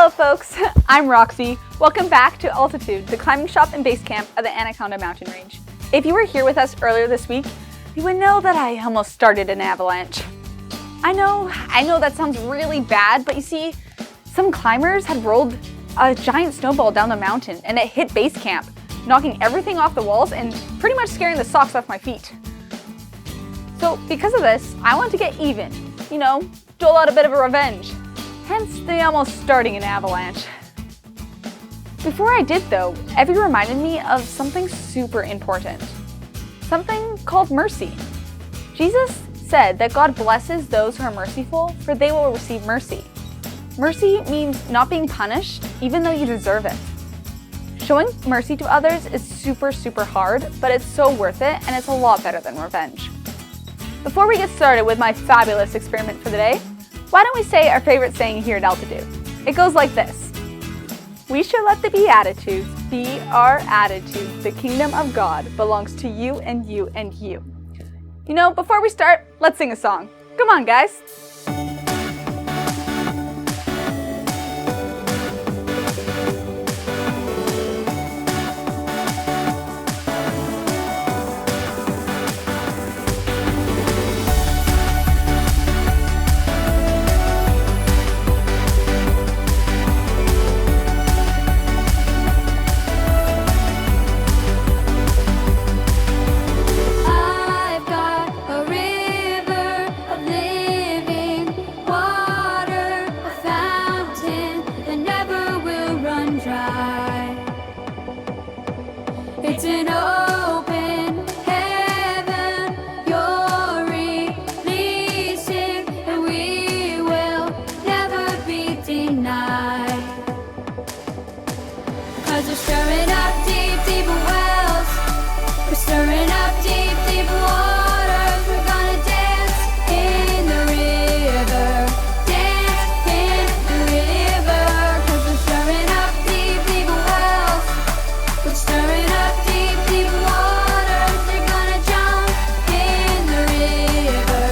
Hello folks, I'm Roxie. Welcome back to Altitude, the climbing shop and base camp of the Anaconda Mountain Range. If you were here with us earlier this week, you would know that I almost started an avalanche. I know that sounds really bad, but you see, some climbers had rolled a giant snowball down the mountain and it hit base camp, knocking everything off the walls and pretty much scaring the socks off my feet. So because of this, I want to get even, dole out a bit of a revenge. Hence the almost starting an avalanche. Before I did though, Evie reminded me of something super important. Something called mercy. Jesus said that God blesses those who are merciful, for they will receive mercy. Mercy means not being punished, even though you deserve it. Showing mercy to others is super hard, but it's so worth it, and it's a lot better than revenge. Before we get started with my fabulous experiment for the day, why don't we say our favorite saying here at Altitude? It goes like this. We should let the Beatitudes be our attitude. The kingdom of God belongs to you and you and you. Before we start, let's sing a song. Come on, guys. It's an open heaven you're releasing, and we will never be denied. 'Cause we're stirring up deep wells. We're stirring up deep waters. We're gonna dance in the river. Dance in the river. 'Cause we're stirring up deep wells. We're stirring up deep waters. We're gonna jump in the river.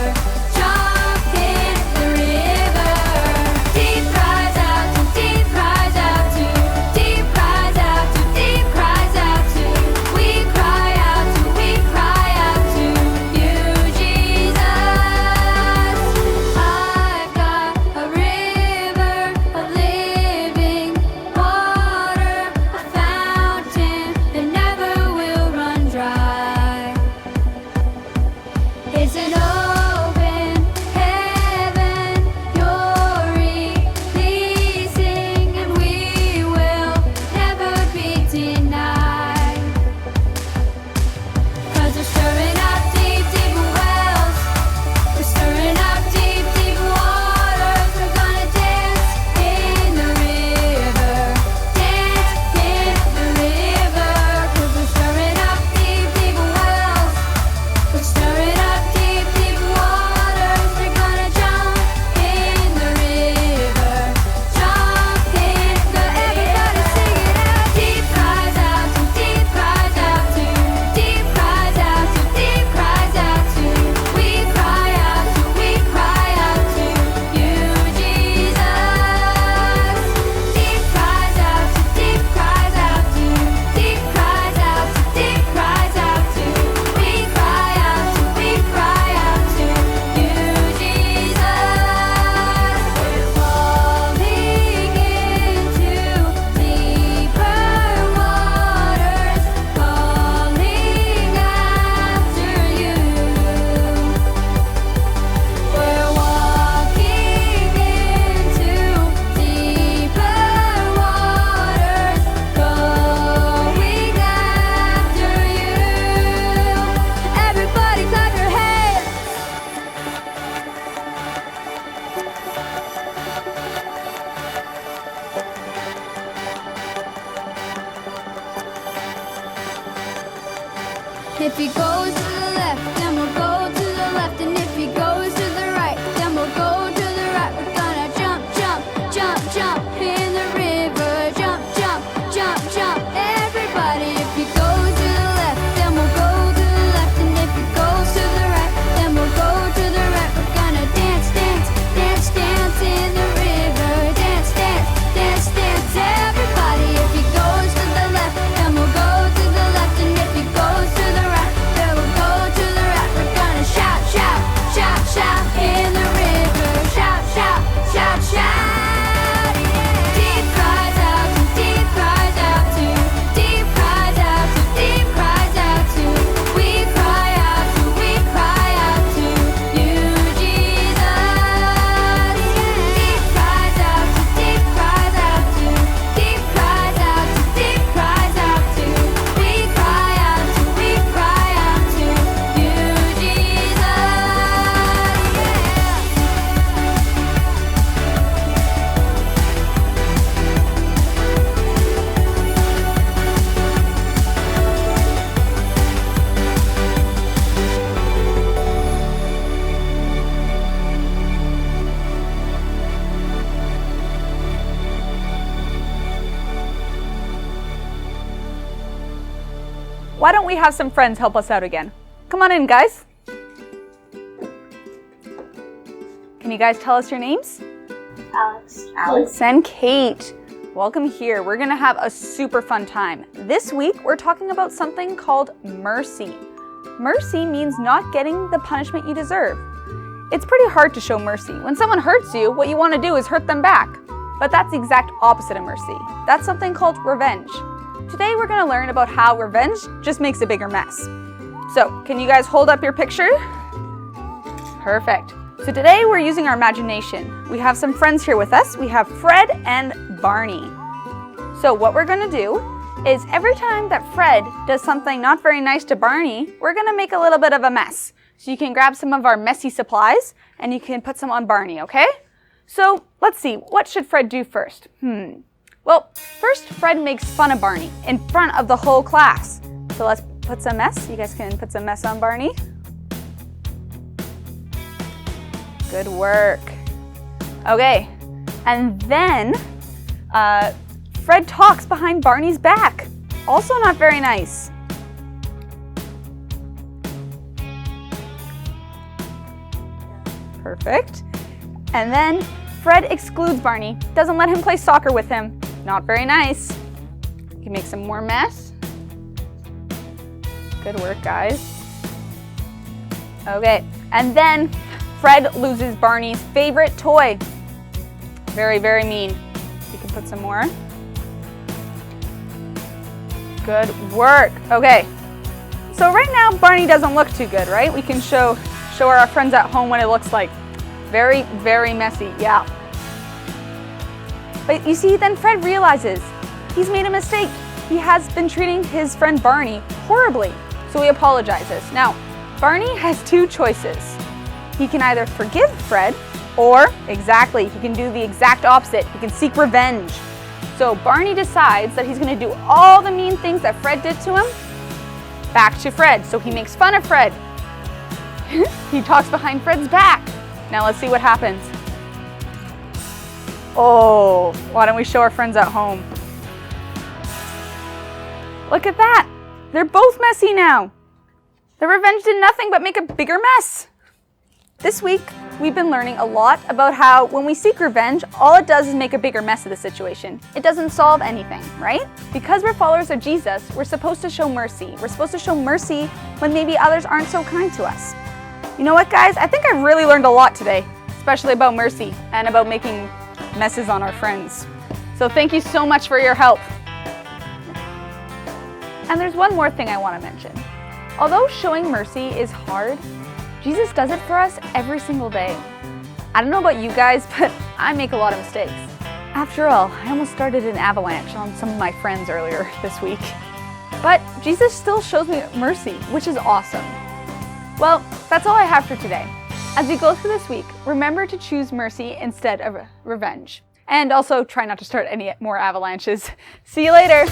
Jump in the river. Deep cries out to deep cries out to deep cries out to deep cries out to. We cry out to you, Jesus. I've got a river of living water, a fountain that never will run dry. It's an open heaven you're releasing, and we will never be denied. 'Cause we're stirring up deep wells. We're stirring up deep waters. We're gonna dance in the river. Dance in the river. 'Cause we're stirring up deep wells. We're stirring up deep waters. We're gonna jump in the river. Jump in the everybody sing it out. Deep cries out to deep cries out to deep cries out to deep cries out to. We cry out to you, Jesus. Deep cries out to deep cries out to deep cries out to deep cries out to. We cry out to you, Jesus. We're falling into deeper waters, calling after you. We're walking into deeper waters, going after you. Everybody clap your hands. If he goes to the left, then we'll go to the left. And if he goes to the right, then we'll go to the right. We're gonna jump in the river. Jump. Everybody, if he goes to the left, then we'll go to the left. And if he goes to the right, then we'll go to the right. We're gonna dance in the river. Dance why don't we have some friends help us out again? Come on in, guys. Can you guys tell us your names? Alex and Kate. Welcome here. We're gonna have a super fun time. This week, we're talking about something called mercy. Mercy means not getting the punishment you deserve. It's pretty hard to show mercy. When someone hurts you, what you want to do is hurt them back. But that's the exact opposite of mercy. That's something called revenge. Today we're going to learn about how revenge just makes a bigger mess. So, can you guys hold up your picture? Perfect. So today we're using our imagination. We have some friends here with us. We have Fred and Barney. So what we're going to do is every time that Fred does something not very nice to Barney, we're going to make a little bit of a mess. So you can grab some of our messy supplies and you can put some on Barney, okay? So let's see, what should Fred do first? Well, first Fred makes fun of Barney in front of the whole class. So let's put some mess. You guys can put some mess on Barney. Good work. Okay, and then Fred talks behind Barney's back. Also not very nice. Perfect. And then Fred excludes Barney, doesn't let him play soccer with him. Not very nice. You can make some more mess. Good work, guys. Okay, and then Fred loses Barney's favorite toy. Very, very mean. You can put some more. Good work. Okay, so right now Barney doesn't look too good, right? We can show our friends at home what it looks like. Very, very messy, yeah. But you see, then Fred realizes he's made a mistake. He has been treating his friend Barney horribly, so he apologizes. Now, Barney has two choices. He can either forgive Fred, or exactly, he can do the exact opposite. He can seek revenge. So Barney decides that he's gonna do all the mean things that Fred did to him back to Fred. So he makes fun of Fred. He talks behind Fred's back. Now let's see what happens. Oh, why don't we show our friends at home? Look at that. They're both messy now. The revenge did nothing but make a bigger mess. This week, we've been learning a lot about how when we seek revenge, all it does is make a bigger mess of the situation. It doesn't solve anything, right? Because we're followers of Jesus, we're supposed to show mercy. We're supposed to show mercy when maybe others aren't so kind to us. You know what, guys? I think I've really learned a lot today, especially about mercy and about making messes on our friends. So thank you so much for your help. And there's one more thing I want to mention. Although showing mercy is hard, Jesus does it for us every single day. I don't know about you guys, but I make a lot of mistakes. After all, I almost started an avalanche on some of my friends earlier this week. But Jesus still shows me mercy, which is awesome. Well, that's all I have for today. As we go through this week, remember to choose mercy instead of revenge. And also try not to start any more avalanches. See you later.